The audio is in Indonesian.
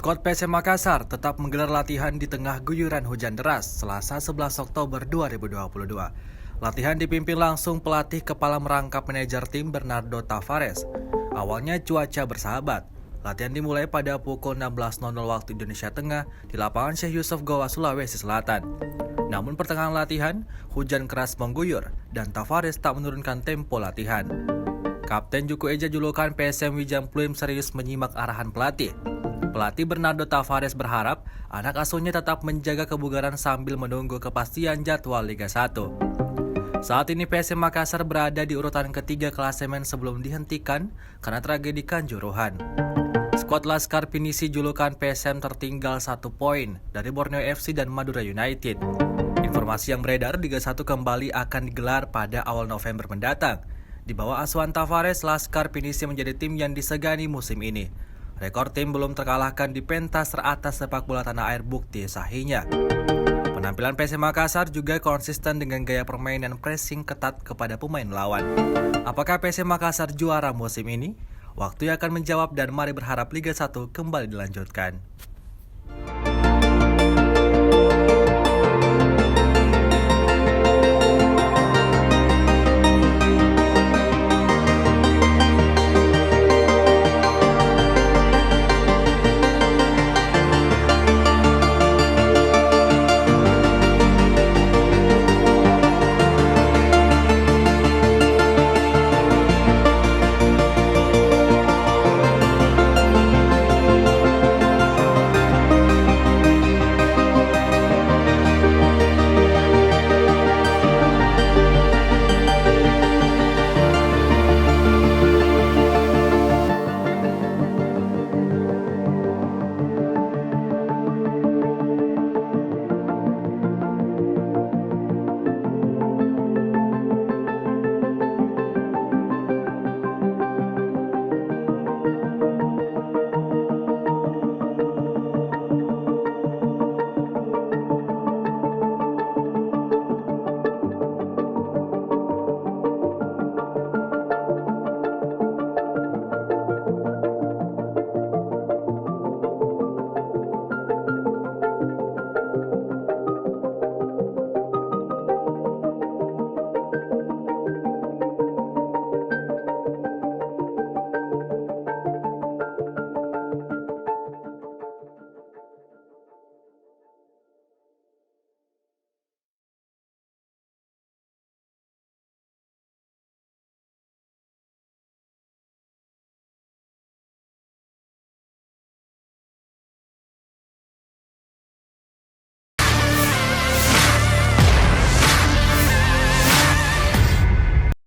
Skuad PSM Makassar tetap menggelar latihan di tengah guyuran hujan deras Selasa 11 Oktober 2022. Latihan dipimpin langsung pelatih kepala merangkap manajer tim Bernardo Tavares. Awalnya cuaca bersahabat. Latihan dimulai pada pukul 16.00 waktu Indonesia Tengah di lapangan Syekh Yusuf Goa, Sulawesi Selatan. Namun pertengahan latihan, hujan keras mengguyur dan Tavares tak menurunkan tempo latihan. Kapten Juku Eja julukan PSM Wijang Pluim serius menyimak arahan pelatih. Pelatih Bernardo Tavares berharap anak asuhnya tetap menjaga kebugaran sambil menunggu kepastian jadwal Liga 1. Saat ini PSM Makassar berada di urutan ketiga klasemen sebelum dihentikan karena tragedi Kanjuruhan. Skuad Laskar Pinisi julukan PSM tertinggal 1 poin dari Borneo FC dan Madura United. Informasi yang beredar Liga 1 kembali akan digelar pada awal November mendatang. Di bawah asuhan Tavares, Laskar Pinisi menjadi tim yang disegani musim ini. Rekor tim belum terkalahkan di pentas teratas sepak bola tanah air bukti sahinya. Penampilan PSM Makassar juga konsisten dengan gaya permainan pressing ketat kepada pemain lawan. Apakah PSM Makassar juara musim ini? Waktu yang akan menjawab dan mari berharap Liga 1 kembali dilanjutkan.